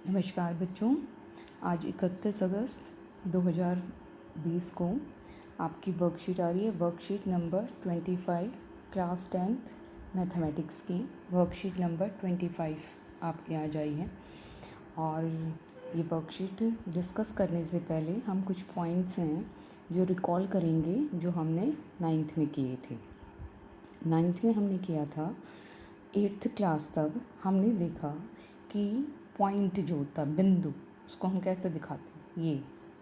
नमस्कार बच्चों, आज 31 अगस्त 2020 को आपकी वर्कशीट आ रही है। Worksheet number 25 class 10th mathematics की वर्कशीट नंबर 25 आपके आ जाई है। और ये वर्कशीट डिस्कस करने से पहले हम कुछ पॉइंट्स हैं जो रिकॉल करेंगे जो हमने 9th में किए थे। 9th में हमने किया था 8th क्लास तक हमने देखा कि पॉइंट जो होता है बिंदु, उसको हम कैसे दिखाते हैं।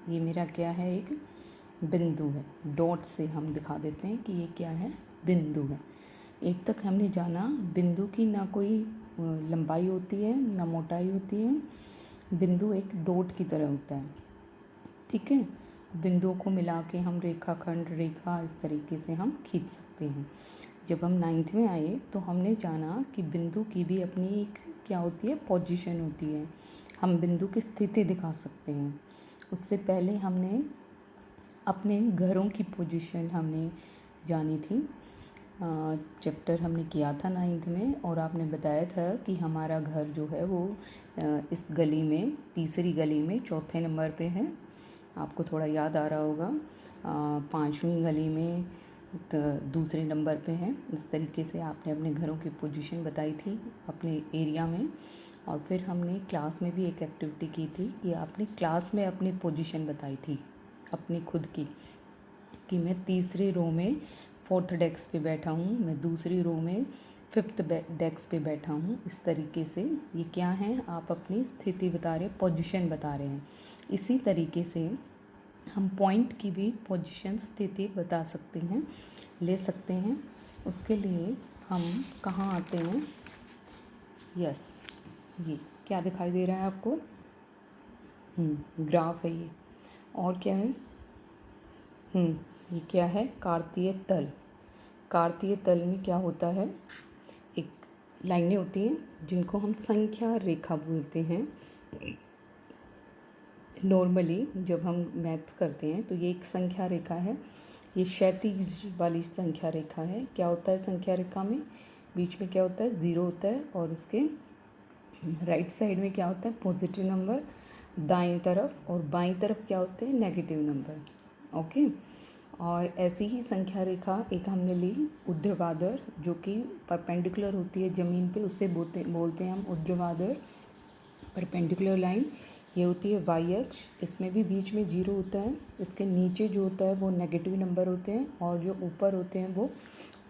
ये मेरा क्या है, एक बिंदु है। डॉट से हम दिखा देते हैं कि ये क्या है, बिंदु है। 8 तक हमने जाना बिंदु की ना कोई लंबाई होती है ना मोटाई होती है। बिंदु एक डॉट की तरह होता है, ठीक है। बिंदुओं को मिला के हम रेखाखंड, रेखा इस तरीके से हम खींच सकते हैं। जब हम 9th में आए तो हमने जाना कि बिंदु की भी अपनी एक क्या होती है, पोजीशन होती है। हम बिंदु की स्थिति दिखा सकते हैं। उससे पहले हमने अपने घरों की पोजीशन हमने जानी थी। चैप्टर हमने किया था 9th में, और आपने बताया था कि हमारा घर जो है वो इस गली में, तीसरी गली में, चौथे नंबर पे है। आपको थोड़ा याद आ रहा होगा। 5वीं गली में तो दूसरे नंबर पे है। इस तरीके से आपने अपने घरों की पोजीशन बताई थी अपने एरिया में। और फिर हमने क्लास में भी एक एक्टिविटी की थी कि आपने क्लास में अपनी पोजीशन बताई थी अपनी खुद की, कि मैं तीसरी रो में 4th डेस्क पे बैठा हूँ, मैं दूसरी रो में 5th डेस्क पे बैठा हूँ। इस तरीके से ये क्या है, आप अपनी स्थिति बता रहे, पोजीशन बता रहे हैं। इसी तरीके से हम पॉइंट की भी पोजीशन, स्थिति बता सकते हैं, ले सकते हैं। उसके लिए हम कहाँ आते हैं, यस, ये क्या दिखाई दे रहा है आपको, ग्राफ है ये। और क्या है, ये क्या है, कार्तीय तल। कार्तीय तल में क्या होता है, एक लाइनें होती हैं जिनको हम संख्या रेखा बोलते हैं। नॉर्मली जब हम मैथ्स करते हैं तो ये एक संख्या रेखा है। ये क्षैतिज वाली संख्या रेखा है। क्या होता है संख्या रेखा में, बीच में क्या होता है, 0 होता है, और उसके राइट साइड में क्या होता है, पॉजिटिव नंबर, दाएं तरफ, और बाईं तरफ क्या होते हैं, नेगेटिव नंबर। ओके। और ऐसी ही संख्या रेखा एक हमने ली ऊर्ध्वाधर, जो कि परपेंडिकुलर होती है ज़मीन पे, उससे बोलते हैं हम ऊर्ध्वाधर परपेंडिकुलर लाइन। ये होती है वाई अक्ष। इसमें भी बीच में 0 होता है। इसके नीचे जो होता है वो नेगेटिव नंबर होते हैं, और जो ऊपर होते हैं वो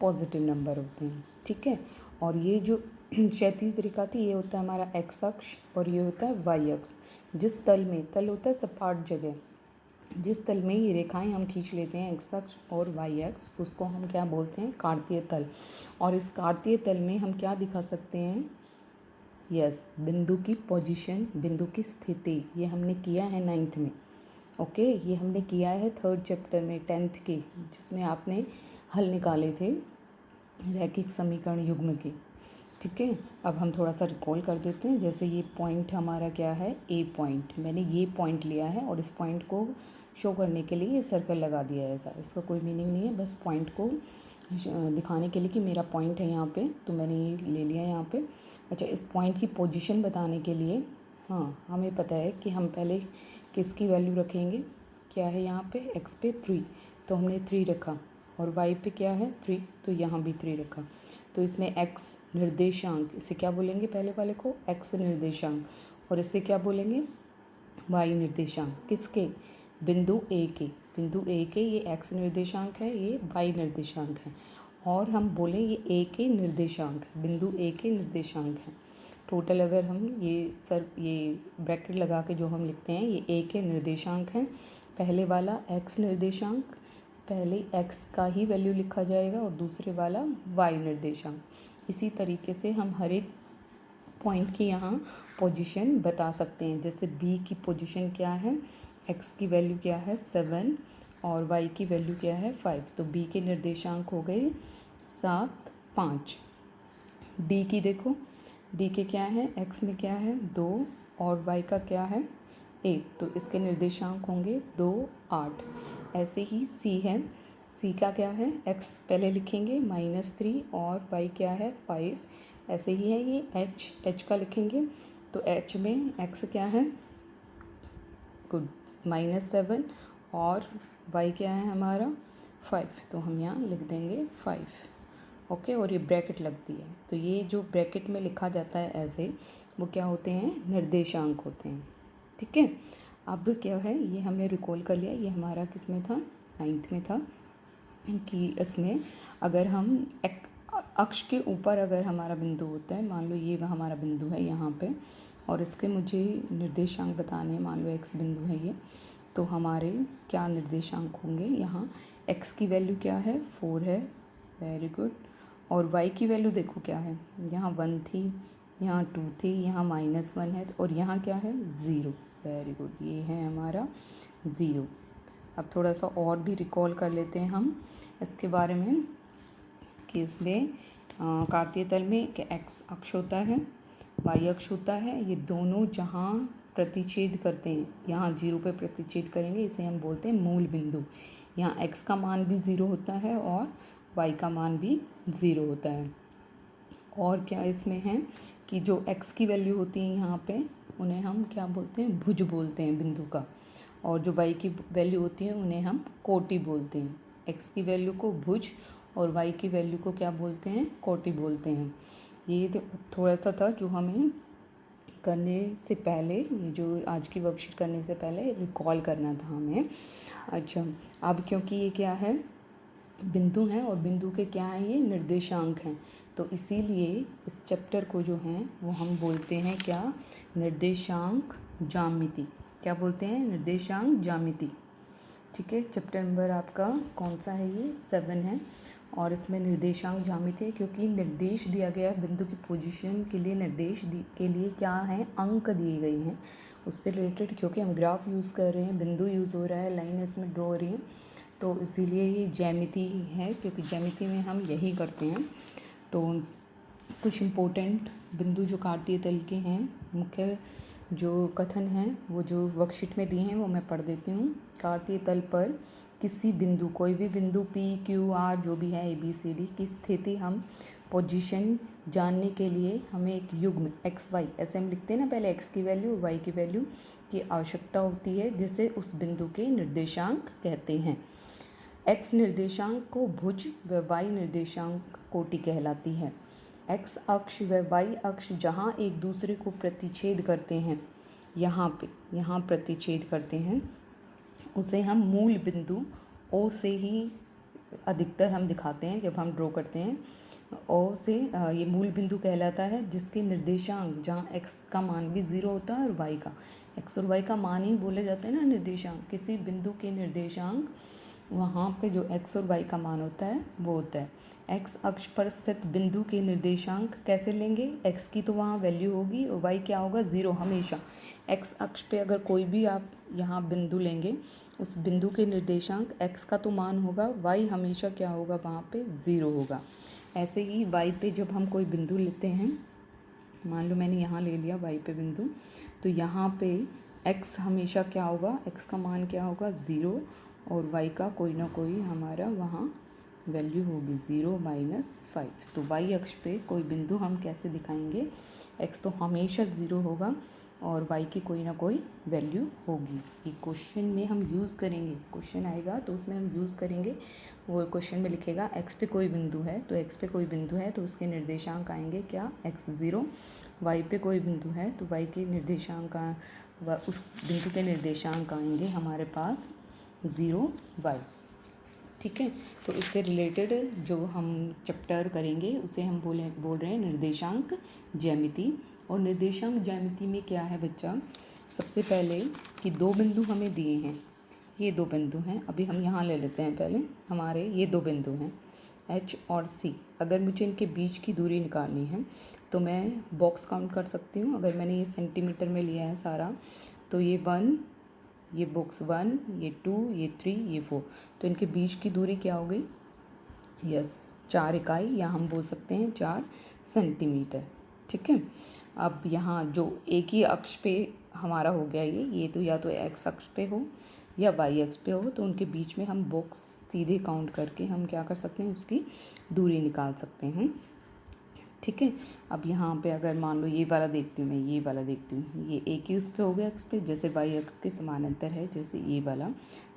पॉजिटिव नंबर होते हैं, ठीक है। और ये जो क्षैतिज रेखा थी, ये होता है हमारा एक्स अक्ष, और ये होता है वाई अक्ष। जिस तल में, तल होता है सपाट जगह, जिस तल में ये रेखाएं हम खींच लेते हैं, एक्स अक्ष और वाई अक्ष, उसको हम क्या बोलते हैं, कार्तीय तल। और इस कार्तीय तल में हम क्या दिखा सकते हैं, यस, बिंदु की पोजीशन, बिंदु की स्थिति। ये हमने किया है 9th में। ओके, ये हमने किया है 3rd चैप्टर में 10th के, जिसमें आपने हल निकाले थे रैखिक समीकरण युग्म के, ठीक है। अब हम थोड़ा सा रिकॉल कर देते हैं। जैसे ये पॉइंट हमारा क्या है, ए पॉइंट, मैंने ये पॉइंट लिया है और इस पॉइंट को शो करने के लिए ये सर्कल लगा दिया है ऐसा। इसका कोई मीनिंग नहीं है, बस पॉइंट को दिखाने के लिए कि मेरा पॉइंट है यहाँ पे, तो मैंने ये ले लिया है यहाँ पे। अच्छा, इस पॉइंट की पोजीशन बताने के लिए, हाँ, हमें पता है कि हम पहले किसकी वैल्यू रखेंगे। क्या है यहाँ पे, एक्स पे 3, तो हमने 3 रखा, और वाई पे क्या है 3, तो यहाँ भी 3 रखा। तो इसमें एक्स निर्देशांक, इसे क्या बोलेंगे, पहले वाले को एक्स निर्देशांक, और इससे क्या बोलेंगे, वाई निर्देशांक। किसके, बिंदु ए के, बिंदु ए के ये एक्स निर्देशांक है, ये वाई निर्देशांक है। और हम बोलें ये ए के निर्देशांक है, बिंदु ए के निर्देशांक है। टोटल अगर हम ये ब्रैकेट लगा के जो हम लिखते हैं, ये ए के निर्देशांक हैं। पहले वाला एक्स निर्देशांक, पहले एक्स का ही वैल्यू लिखा जाएगा, और दूसरे वाला वाई निर्देशांक। इसी तरीके से हम हर एक पॉइंट की यहाँ पोजीशन बता सकते हैं। जैसे बी की पोजीशन क्या है, एक्स की वैल्यू क्या है 7, और वाई की वैल्यू क्या है 5, तो बी के निर्देशांक हो गए 7, 5। डी की देखो, डी के क्या है, एक्स में क्या है 2, और वाई का क्या है 8, तो इसके निर्देशांक होंगे 2, 8। ऐसे ही सी है, सी का क्या है, एक्स पहले लिखेंगे -3, और वाई क्या है 5। ऐसे ही है ये एच का लिखेंगे तो h में x क्या है, गुड, -7 और y क्या है हमारा 5, तो हम यहाँ लिख देंगे 5। ओके, और ये ब्रैकेट लगती है, तो ये जो ब्रैकेट में लिखा जाता है ऐसे, वो क्या होते हैं, निर्देशांक होते हैं। ठीक है, अब क्या है, ये हमने रिकॉल कर लिया, ये हमारा किस में था, 9th में था, कि इसमें अगर हम अक्ष के ऊपर अगर हमारा बिंदु होता है, मान लो ये हमारा बिंदु है यहाँ पे, और इसके मुझे निर्देशांक बताने हैं, मान लो x बिंदु है ये, तो हमारे क्या निर्देशांक होंगे, यहाँ x की वैल्यू क्या है, 4 है, वेरी गुड, और y की वैल्यू देखो क्या है, यहाँ 1 थी, यहाँ 2 थी, यहाँ -1 है, और यहाँ क्या है 0, वेरी गुड, ये है हमारा 0। अब थोड़ा सा और भी रिकॉल कर लेते हैं हम इसके बारे में, कि इसमें कार्तीय तल में एक x अक्ष होता है, y अक्ष होता है, ये दोनों जहाँ प्रतिच्छेद करते हैं, यहाँ 0 पे प्रतिच्छेद करेंगे, इसे हम बोलते हैं मूल बिंदु। यहाँ x का मान भी 0 होता है और y का मान भी 0 होता है। और क्या इसमें है कि जो x की वैल्यू होती है यहाँ पे, उन्हें हम क्या बोलते हैं, भुज बोलते हैं बिंदु का, और जो y की वैल्यू होती है उन्हें हम कोटि बोलते हैं। x की वैल्यू को भुज और y की वैल्यू को क्या बोलते हैं, कोटि बोलते हैं। ये थोड़ा सा था जो हमें करने से पहले, ये जो आज की वर्कशीट करने से पहले रिकॉल करना था हमें। अच्छा, अब क्योंकि ये क्या है, बिंदु हैं, और बिंदु के क्या हैं, ये निर्देशांक हैं, तो इसीलिए इस चैप्टर को जो हैं वो हम बोलते हैं क्या, निर्देशांक ज्यामिति। क्या बोलते हैं, निर्देशांक ज्यामिति। ठीक है, चैप्टर नंबर आपका कौन सा है, ये 7 है, और इसमें निर्देशांक ज्यामिति है, क्योंकि निर्देश दिया गया है बिंदु की पोजीशन के लिए, निर्देश के लिए क्या है, अंक दिए गए हैं उससे रिलेटेड, क्योंकि हम ग्राफ यूज़ कर रहे हैं, बिंदु यूज़ हो रहा है, लाइन इसमें ड्रॉ हो रही है, तो इसीलिए ये ज्यामिति ही है, क्योंकि ज्यामिति में हम यही करते हैं। तो कुछ इम्पोर्टेंट बिंदु जो कार्तीय तल के हैं, मुख्य जो कथन हैं वो जो वर्कशीट में दिए हैं वो मैं पढ़ देती हूँ। कार्तीय तल पर किसी बिंदु, कोई भी बिंदु P, Q, R जो भी है ABCD की स्थिति, हम पोजीशन जानने के लिए हमें एक युग्म x y, ऐसे हम लिखते हैं ना, पहले x की वैल्यू y की वैल्यू की आवश्यकता होती है, जिसे उस बिंदु के निर्देशांक कहते हैं। x निर्देशांक को भुज व y निर्देशांक कोटि कहलाती है। x अक्ष व y अक्ष जहाँ एक दूसरे को प्रतिच्छेद करते हैं, यहाँ प्रतिच्छेद करते हैं, उसे हम मूल बिंदु O से ही अधिकतर हम दिखाते हैं जब हम ड्रॉ करते हैं। O से ये मूल बिंदु कहलाता है, जिसके निर्देशांक जहाँ x का मान भी 0 होता है और y का, x और y का मान ही बोले जाते हैं ना निर्देशांक, किसी बिंदु के निर्देशांक, वहाँ पे जो x और y का मान होता है वो होता है। x अक्ष पर स्थित बिंदु के निर्देशांक कैसे लेंगे, x की तो वहाँ वैल्यू होगी और y क्या होगा, 0 हमेशा। x अक्ष पे अगर कोई भी आप यहाँ बिंदु लेंगे, उस बिंदु के निर्देशांक x का तो मान होगा, y हमेशा क्या होगा, वहाँ पे 0 होगा। ऐसे ही y पे जब हम कोई बिंदु लेते हैं, मान लो मैंने यहाँ ले लिया y पे बिंदु, तो यहाँ पे x हमेशा क्या होगा, x का मान क्या होगा, 0, और y का कोई ना कोई हमारा वहाँ वैल्यू होगी 0 - 5। तो y अक्ष पे कोई बिंदु हम कैसे दिखाएंगे, x तो हमेशा 0 होगा और y की कोई ना कोई वैल्यू होगी। ये क्वेश्चन में हम यूज़ करेंगे, क्वेश्चन आएगा तो उसमें हम यूज़ करेंगे। वो क्वेश्चन में लिखेगा x पे कोई बिंदु है, तो x पे कोई बिंदु है तो उसके निर्देशांक आएंगे क्या, x 0। y पे कोई बिंदु है तो y के निर्देशांक उस बिंदु के निर्देशांक आएंगे हमारे पास 0 y। ठीक है, तो इससे रिलेटेड जो हम चैप्टर करेंगे उसे हम बोल रहे हैं निर्देशांक ज्यामिति। और निर्देशांक ज्यामिति में क्या है बच्चा, सबसे पहले कि दो बिंदु हमें दिए हैं, ये दो बिंदु हैं, अभी हम यहाँ ले लेते हैं, पहले हमारे ये दो बिंदु हैं H और C। अगर मुझे इनके बीच की दूरी निकालनी है तो मैं बॉक्स काउंट कर सकती हूँ। अगर मैंने ये सेंटीमीटर में लिया है सारा, तो ये 1, ये बॉक्स 1, ये 2, ये 3, ये 4, तो इनके बीच की दूरी क्या हो गई, यस 4 इकाई, या हम बोल सकते हैं 4 सेंटीमीटर। ठीक है, अब यहाँ जो एक ही अक्ष पे हमारा हो गया ये तो या तो x अक्ष पे हो या y अक्ष पे हो, तो उनके बीच में हम बॉक्स सीधे काउंट करके हम क्या कर सकते हैं, उसकी दूरी निकाल सकते हैं। ठीक है। अब यहाँ पे अगर मान लो ये वाला देखती हूँ, मैं ये वाला देखती हूँ, ये एक ही उस पे हो गया एक्स पे, जैसे वाई एक्स के समानांतर है जैसे ये वाला,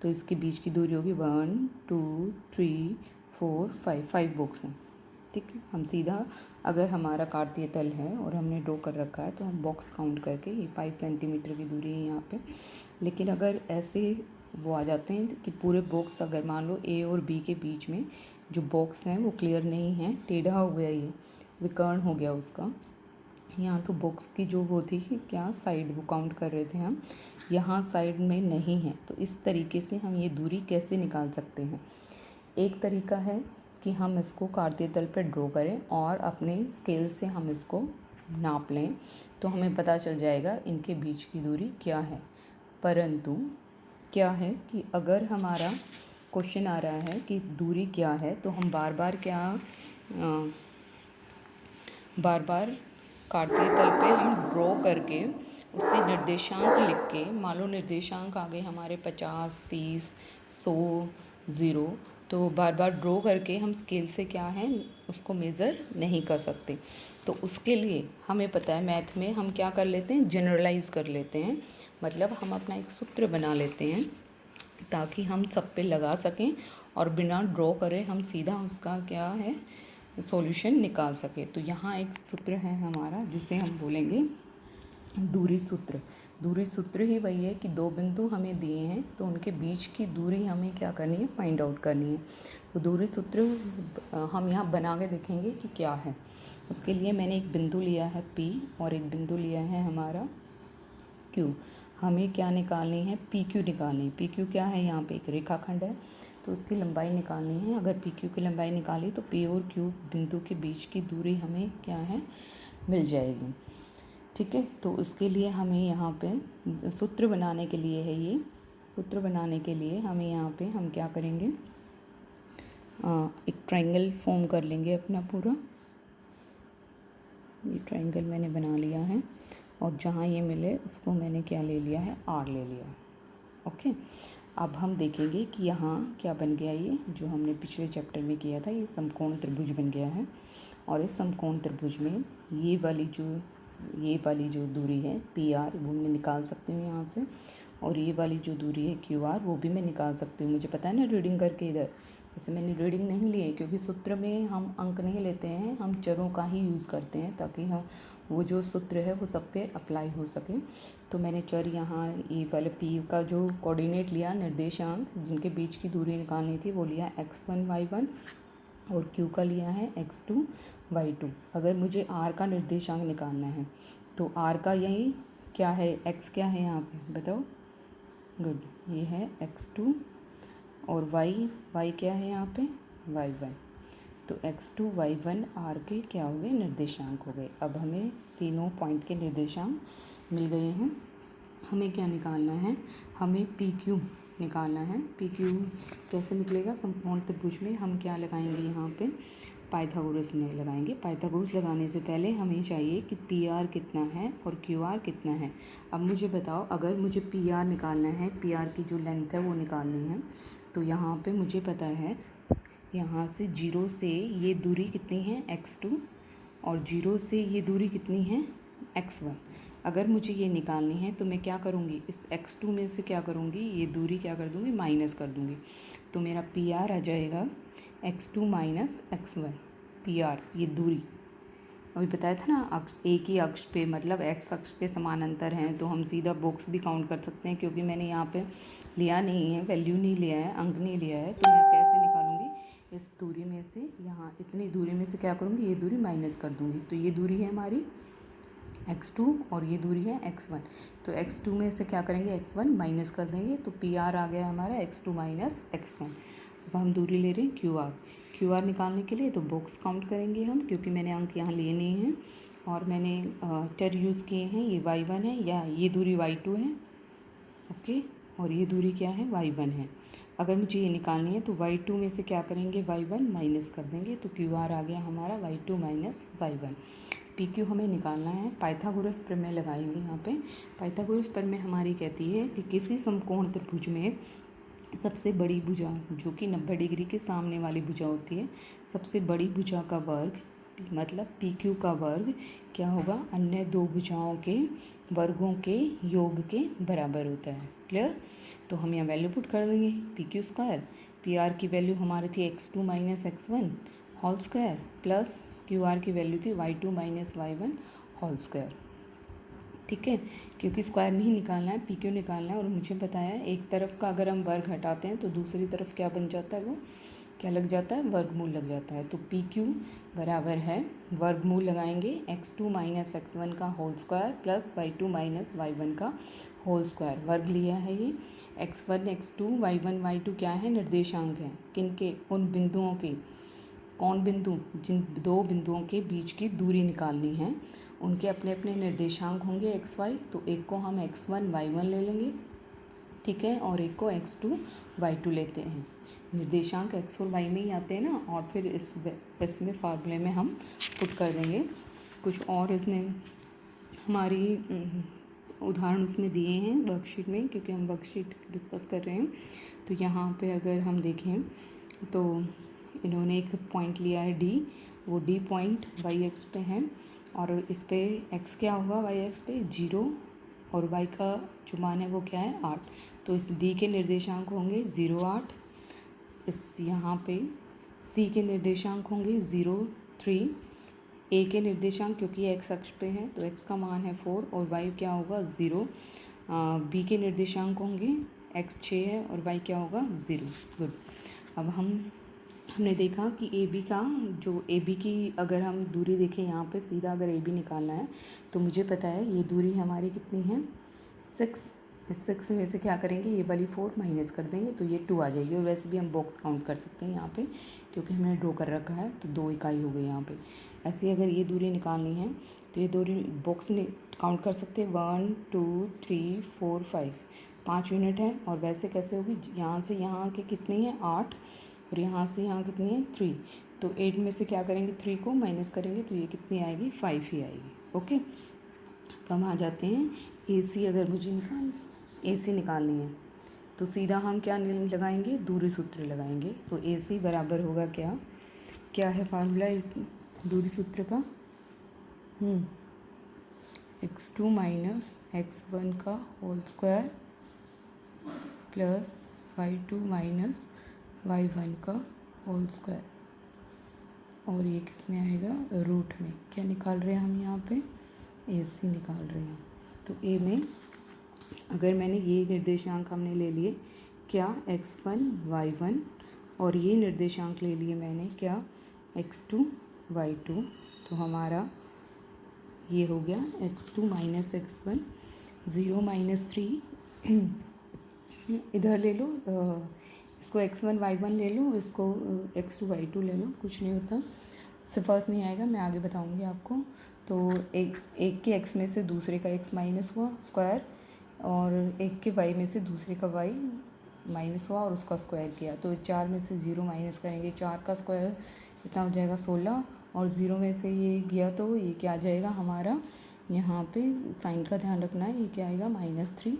तो इसके बीच की दूरी होगी 1 2 3 4 5, 5 बॉक्स हैं। ठीक है, हम सीधा अगर हमारा कार्तीय तल है और हमने ड्रॉ कर रखा है तो हम बॉक्स काउंट करके, ये 5 सेंटीमीटर की दूरी है यहाँ पे। लेकिन अगर ऐसे वो आ जाते हैं कि पूरे बॉक्स, अगर मान लो ए और बी के बीच में जो बॉक्स हैं वो क्लियर नहीं है, टेढ़ा हो गया, ये विकर्ण हो गया उसका, यहाँ तो बॉक्स की जो वो थी कि क्या साइड वो काउंट कर रहे थे हम, यहाँ साइड में नहीं है, तो इस तरीके से हम ये दूरी कैसे निकाल सकते हैं। एक तरीका है कि हम इसको कार्तीय तल पर ड्रॉ करें और अपने स्केल से हम इसको नाप लें, तो हमें पता चल जाएगा इनके बीच की दूरी क्या है। परंतु क्या है कि अगर हमारा क्वेश्चन आ रहा है कि दूरी क्या है, तो हम बार बार कार्तीय तल पे हम ड्रॉ करके उसके निर्देशांक लिख के, मान लो निर्देशांक आ गए हमारे 50 30 100 0, तो बार बार ड्रॉ करके हम स्केल से क्या है उसको मेज़र नहीं कर सकते। तो उसके लिए हमें पता है मैथ में हम क्या कर लेते हैं, जनरलाइज़ कर लेते हैं, मतलब हम अपना एक सूत्र बना लेते हैं ताकि हम सब पे लगा सकें और बिना ड्रॉ करे हम सीधा उसका क्या है सॉल्यूशन निकाल सके। तो यहाँ एक सूत्र है हमारा जिसे हम बोलेंगे दूरी सूत्र। दूरी सूत्र ही वही है कि दो बिंदु हमें दिए हैं तो उनके बीच की दूरी हमें क्या करनी है, फाइंड आउट करनी है। तो दूरी सूत्र हम यहाँ बना के देखेंगे कि क्या है। उसके लिए मैंने एक बिंदु लिया है P और एक बिंदु लिया है हमारा Q। हमें क्या निकालनी है, PQ निकालनी है। PQ क्या है, यहाँ पे एक रेखाखंड है तो उसकी लंबाई निकालनी है। अगर PQ की लंबाई निकाली तो P और Q बिंदु के बीच की दूरी हमें क्या है, मिल जाएगी। ठीक है, तो उसके लिए हमें यहाँ पे सूत्र बनाने के लिए है, ये सूत्र बनाने के लिए हमें यहाँ पे हम क्या करेंगे, एक ट्रायंगल फॉर्म कर लेंगे अपना पूरा। ये ट्रायंगल मैंने बना लिया है और जहाँ ये मिले उसको मैंने क्या ले लिया है, R ले लिया। ओके, अब हम देखेंगे कि यहाँ क्या बन गया, ये जो हमने पिछले चैप्टर में किया था, ये समकोण त्रिभुज बन गया है। और इस समकोण त्रिभुज में ये वाली जो दूरी है PR वो मैं निकाल सकती हूँ यहाँ से, और ये वाली जो दूरी है QR वो भी मैं निकाल सकती हूँ। मुझे पता है ना रीडिंग करके, इधर वैसे मैंने रीडिंग नहीं ली है क्योंकि सूत्र में हम अंक नहीं लेते हैं, हम चरों का ही यूज़ करते हैं ताकि हम वो जो सूत्र है वो सब पे अप्लाई हो सके। तो मैंने चर यहाँ ये वाले P का जो कोऑर्डिनेट लिया, निर्देशांक जिनके बीच की दूरी निकालनी थी, वो लिया x1 y1 और Q का लिया है x2 y2। अगर मुझे R का निर्देशांक निकालना है तो R का यही क्या है, x क्या है यहाँ पे बताओ, गुड, ये है x2 और y क्या है यहाँ पे, y1। तो x2 y1 R के क्या हो गए, निर्देशांक हो गए। अब हमें तीनों पॉइंट के निर्देशांक मिल गए हैं। हमें क्या निकालना है, हमें PQ निकालना है। PQ कैसे निकलेगा, समकोण त्रिभुज में हम क्या लगाएंगे, यहाँ पे पाइथागोरस ने लगाएंगे। पाइथागोरस लगाने से पहले हमें चाहिए कि PR कितना है और QR कितना है। अब मुझे बताओ, अगर मुझे PR निकालना है, PR की जो लेंथ है वो निकालनी है, तो यहाँ पे मुझे पता है यहाँ से 0 से ये दूरी कितनी है x2 और 0 से ये दूरी कितनी है x1। अगर मुझे ये निकालनी है तो मैं क्या करूँगी, इस x2 में से क्या करूँगी, ये दूरी क्या कर दूँगी, माइनस कर दूँगी। तो मेरा PR आ जाएगा x2 माइनस x1। PR ये दूरी अभी बताया था ना, एक ही अक्ष पे मतलब x अक्ष के समानांतर हैं, तो हम सीधा बॉक्स भी काउंट कर सकते हैं। क्योंकि मैंने यहाँ पे लिया नहीं है, वैल्यू नहीं लिया है, अंक नहीं लिया है, तो मैं कैसे निकालूंगी, इस दूरी में से यहाँ इतनी दूरी में से क्या करूँगी, ये दूरी माइनस कर दूँगी। तो ये दूरी है हमारी x2 और ये दूरी है x1। तो x2 में से क्या करेंगे, x1 माइनस कर देंगे, तो PR आ गया हमारा x2 माइनस x1। अब हम दूरी ले रहे हैं QR निकालने के लिए तो बॉक्स काउंट करेंगे हम, क्योंकि मैंने अंक यहाँ लिए नहीं हैं और मैंने चर यूज़ किए हैं। ये y1 है या ये दूरी y2 है, ओके, और ये दूरी क्या है, y1 है। अगर मुझे ये निकालनी है तो y2 में से क्या करेंगे, y1 माइनस कर देंगे, तो QR आ गया हमारा y2 माइनस y1। PQ हमें निकालना है। पाइथागोरस प्रमेय लगाएंगे यहाँ पे। पाइथागोरस प्रमेय हमारी कहती है कि किसी समकोण त्रिभुज में सबसे बड़ी भुजा जो कि 90 डिग्री के सामने वाली भुजा होती है, सबसे बड़ी भुजा का वर्ग मतलब पी क्यू का वर्ग क्या होगा, अन्य दो भुजाओं के वर्गों के योग के बराबर होता है। क्लियर। तो हम यहाँ वैल्यू पुट कर देंगे, P Q square, P R की वैल्यू हमारी थी x2 minus x1 whole square plus Q R की वैल्यू थी y2 minus y1 whole square. ठीक है, क्योंकि स्क्वायर नहीं निकालना है, पी क्यू निकालना है। और मुझे बताया एक तरफ का अगर हम वर्ग हटाते हैं तो दूसरी तरफ क्या बन जाता है, वो क्या लग जाता है, वर्गमूल लग जाता है। तो पी क्यू बराबर है, वर्गमूल लगाएंगे x2 माइनस x1 का whole square plus y2 minus y1 का होल स्क्वायर। वर्ग लिया है ये, x1 x2 y1 y2 क्या है, निर्देशांक हैं। किनके, उन बिंदुओं के, कौन बिंदु, जिन दो बिंदुओं के बीच की दूरी निकालनी है, उनके अपने अपने निर्देशांक होंगे एक्स वाई। तो एक को हम x1 y1 ले लेंगे, ठीक है, और एक को x2 y2 लेते हैं। निर्देशांक x और y में ही आते हैं ना, और फिर इसमें फार्मूले में हम पुट कर देंगे। कुछ और इसमें हमारी उदाहरण उसमें दिए हैं वर्कशीट में, क्योंकि हम वर्कशीट डिस्कस कर रहे हैं। तो यहाँ पे अगर हम देखें तो इन्होंने एक पॉइंट लिया है डी, वो डी पॉइंट वाई एक्स पे है, और इस पे एक्स क्या होगा वाई एक्स पे 0, और वाई का जो मान है वो क्या है 8। तो इस डी के निर्देशांक होंगे 0 8। इस यहाँ पे सी के निर्देशांक होंगे 0 3। ए के निर्देशांक क्योंकि एक्स अक्ष पे है तो एक्स का मान है 4 और वाई क्या होगा 0। बी के निर्देशांक होंगे एक्स 6 है और वाई क्या होगा 0। गुड। अब हमने देखा कि ए बी का, जो ए बी की अगर हम दूरी देखें यहाँ पे सीधा, अगर ए बी निकालना है तो मुझे पता है ये दूरी हमारी कितनी है 6। इस 6 में से क्या करेंगे, ये वाली 4 माइनस कर देंगे तो ये 2 आ जाएगी। और वैसे भी हम बॉक्स काउंट कर सकते हैं यहाँ पे, क्योंकि हमने ड्रॉ कर रखा है तो 2 इकाई हो गई यहाँ पे। ऐसे ही अगर ये दूरी निकालनी है तो ये दूरी बॉक्स ने काउंट कर सकते हैं 1 2 3 4 5, 5 यूनिट है। और वैसे कैसे होगी, यहाँ से यहाँ के कितनी है 8, और यहाँ से यहाँ कितनी है 3। तो 8 में से क्या करेंगे, 3 को माइनस करेंगे तो ये कितनी आएगी 5 ही आएगी। ओके, तो हम आ जाते हैं ए सी। अगर मुझे ए सी निकालनी है तो सीधा हम क्या लगाएंगे, दूरी सूत्र लगाएंगे। तो ए सी बराबर होगा क्या, क्या है फार्मूला इस दूरी सूत्र का, x2 माइनस x1 का whole square plus y2 minus y1 का होल स्क्वायर, और ये किस में आएगा, रूट में। क्या निकाल रहे हैं हम यहाँ पे, ए सी निकाल रहे हैं। तो ए में अगर मैंने ये निर्देशांक हमने ले लिए क्या x1 y1, और ये निर्देशांक ले लिए मैंने क्या x2 y2, तो हमारा ये हो गया x2 माइनस x1 0 माइनस 3। इधर ले लो, इसको x1 y1 ले लो, इसको x2 y2 ले लो, कुछ नहीं होता, उससे फ़र्क नहीं आएगा, मैं आगे बताऊंगी आपको। तो एक के x में से दूसरे का x माइनस हुआ स्क्वायर, और एक के y में से दूसरे का y माइनस हुआ और उसका स्क्वायर किया। तो 4 में से 0 माइनस करेंगे, 4 का स्क्वायर कितना हो जाएगा 16, और 0 में से ये गया तो ये क्या आ जाएगा हमारा, यहाँ पे साइन का ध्यान रखना है, ये क्या आएगा -3।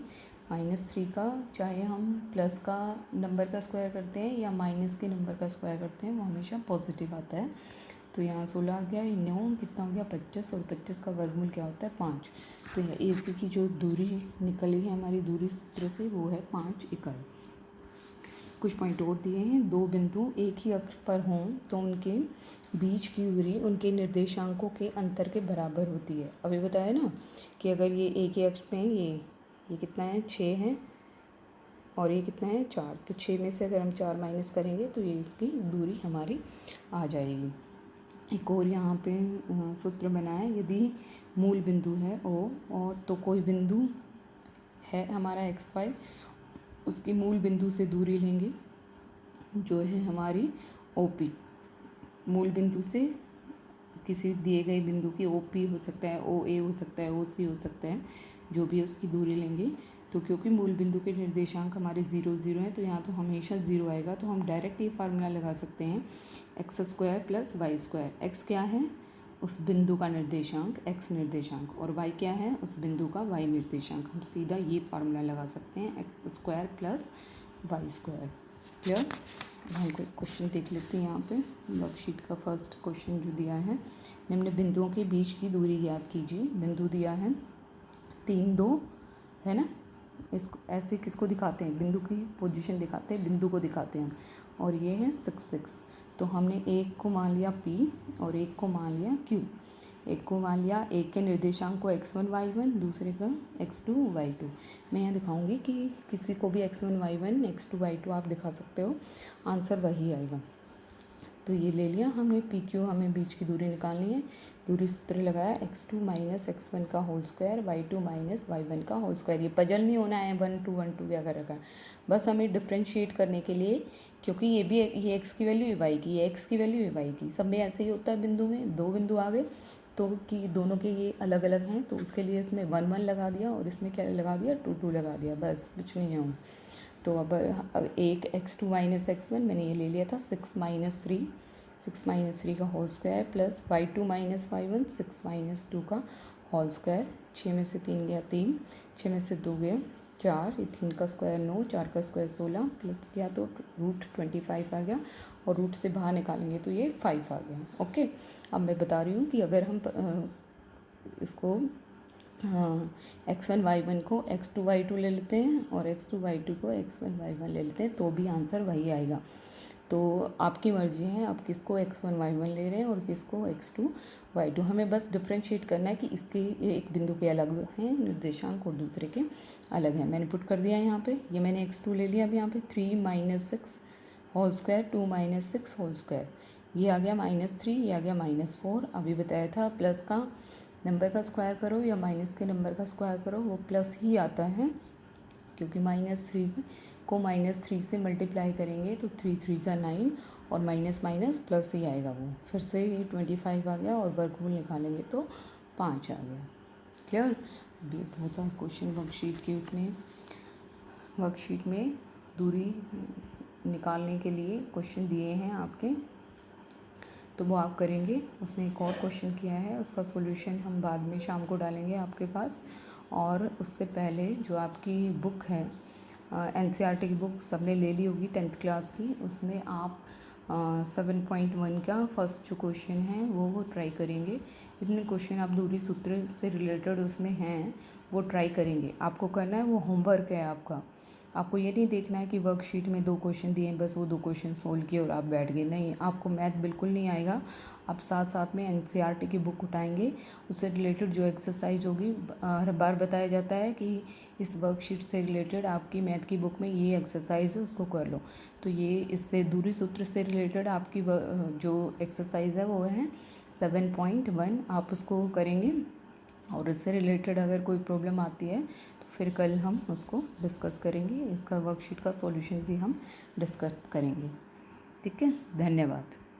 -3 का चाहे हम प्लस का नंबर का स्क्वायर करते हैं या माइनस के नंबर का स्क्वायर करते हैं, वो हमेशा पॉजिटिव आता है। तो यहाँ 16 आ गया, 9 कितना हो गया 25, और 25 का वर्गमूल क्या होता है 5। तो यह ए सी की जो दूरी निकली है हमारी दूरी सूत्र से, वो है 5 इकाई। कुछ पॉइंट और दिए हैं, दो बिंदु एक ही अक्ष पर हों तो उनके बीच की दूरी उनके निर्देशांकों के अंतर के बराबर होती है। अभी बताया ना कि अगर ये एक ही अक्ष में ये कितना है 6 है, और ये कितना है 4, तो 6 में से अगर हम 4 माइनस करेंगे तो ये इसकी दूरी हमारी आ जाएगी। एक और यहाँ पे सूत्र बना है, यदि मूल बिंदु है ओ, और तो कोई बिंदु है हमारा एक्स वाई, उसकी मूल बिंदु से दूरी लेंगे जो है हमारी ओ पी। मूल बिंदु से किसी दिए गए बिंदु की ओ पी हो सकता है, ओ ए हो सकता है, ओ सी हो सकता है, जो भी है उसकी दूरी लेंगे। तो क्योंकि मूल बिंदु के निर्देशांक हमारे 0 0 हैं तो यहाँ तो हमेशा 0 आएगा, तो हम डायरेक्ट ये फार्मूला लगा सकते हैं X square plus Y square. X क्या है, उस बिंदु का निर्देशांक एक्स निर्देशांक, और वाई क्या है, उस बिंदु का वाई निर्देशांक। हम सीधा ये फार्मूला लगा सकते हैं X square plus Y square. Clear. हम कोई क्वेश्चन देख लेते हैं यहाँ पे। वर्कशीट का फर्स्ट क्वेश्चन जो दिया है, निम्न बिंदुओं के बीच की दूरी ज्ञात कीजिए। बिंदु दिया है 3 2, है ना। इसको ऐसे किसको दिखाते हैं, बिंदु की पोजीशन दिखाते हैं, बिंदु को दिखाते हैं। और ये है 6 6। तो हमने एक को मान लिया P और एक को मान लिया Q। एक को मान लिया, एक के निर्देशांक को x1 y1, दूसरे का x2 y2। मैं यहाँ दिखाऊंगी कि किसी को भी x1 y1 x2 y2 आप दिखा सकते हो, आंसर वही आएगा। तो ये ले लिया हमने पी क्यू, हमें बीच की दूरी निकालनी है। दूरी सूत्र लगाया x2 माइनस x1 का whole square y2 minus y1 का होल स्क्वायर। ये पजल नहीं होना है 1 2 1 2 क्या कर रखा है, बस हमें डिफ्रेंशिएट करने के लिए, क्योंकि ये x की वैल्यू ये y की, ये x की वैल्यू ये y की। सब में ऐसे ही होता है, बिंदु में 2 बिंदु आ गए तो कि दोनों के ये अलग अलग हैं, तो उसके लिए इसमें 1 1 लगा दिया और इसमें क्या लगा दिया 2 2 लगा दिया, बस कुछ नहीं है। तो अब एक x2 माइनस x1 मैंने ये ले लिया था 6 माइनस 3 का whole square plus y2 minus y1 6 minus 2 का होल स्क्वायर। 6 में से 3 गया 3, 6 में से 2 गया 4, ये 3 का स्क्वायर 9, 4 का स्क्वायर 16 प्लस किया तो रूट 25 आ गया, और रूट से बाहर निकालेंगे तो ये 5 आ गया। ओके, अब मैं बता रही हूँ कि अगर हम इसको x1 y1 को x2 y2 ले लेते हैं और x2 y2 को x1 y1 ले लेते हैं तो भी आंसर वही आएगा। तो आपकी मर्ज़ी है आप किसको x1 y1 ले रहे हैं और किसको x2 y2। हमें बस डिफ्रेंशिएट करना है कि इसके एक बिंदु के अलग हैं निर्देशांक और दूसरे के अलग हैं। मैंने पुट कर दिया यहाँ पे, ये मैंने x2 ले लिया अब यहाँ पे 3 minus 6 whole square 2 minus 6 whole square, ये आ गया -3, ये आ गया -4। अभी बताया था प्लस का नंबर का स्क्वायर करो या माइनस के नंबर का स्क्वायर करो वो प्लस ही आता है, क्योंकि -3 को -3 से मल्टीप्लाई करेंगे तो 3 3 सा 9 और माइनस माइनस प्लस ही आएगा वो। फिर से ये 25 आ गया और वर्गमूल निकालेंगे तो 5 आ गया। क्लियर। अभी बहुत सारे क्वेश्चन वर्कशीट में दूरी निकालने के लिए क्वेश्चन दिए हैं आपके, तो वो आप करेंगे। उसमें एक और क्वेश्चन किया है, उसका सॉल्यूशन हम बाद में शाम को डालेंगे आपके पास। और उससे पहले जो आपकी बुक है एनसीईआरटी की बुक सबने ले ली होगी 10th क्लास की, उसमें आप 7.1 का फर्स्ट जो क्वेश्चन है वो ट्राई करेंगे। इतने क्वेश्चन आप दूरी सूत्र से रिलेटेड उसमें हैं वो ट्राई करेंगे। आपको करना है वो होमवर्क है आपका। आपको ये नहीं देखना है कि वर्कशीट में 2 क्वेश्चन दिए हैं बस वो 2 क्वेश्चन सोल्व किए और आप बैठ गए, नहीं, आपको मैथ बिल्कुल नहीं आएगा। आप साथ साथ में एनसीईआरटी की बुक उठाएंगे, उससे रिलेटेड जो एक्सरसाइज होगी, हर बार बताया जाता है कि इस वर्कशीट से रिलेटेड आपकी मैथ की बुक में ये एक्सरसाइज है उसको कर लो। तो ये इससे दूरी सूत्र से रिलेटेड आपकी जो एक्सरसाइज है वो है 7.1, आप उसको करेंगे। और इससे रिलेटेड अगर कोई प्रॉब्लम आती है तो फिर कल हम उसको डिस्कस करेंगे, इसका वर्कशीट का सॉल्यूशन भी हम डिस्कस करेंगे। ठीक है, धन्यवाद।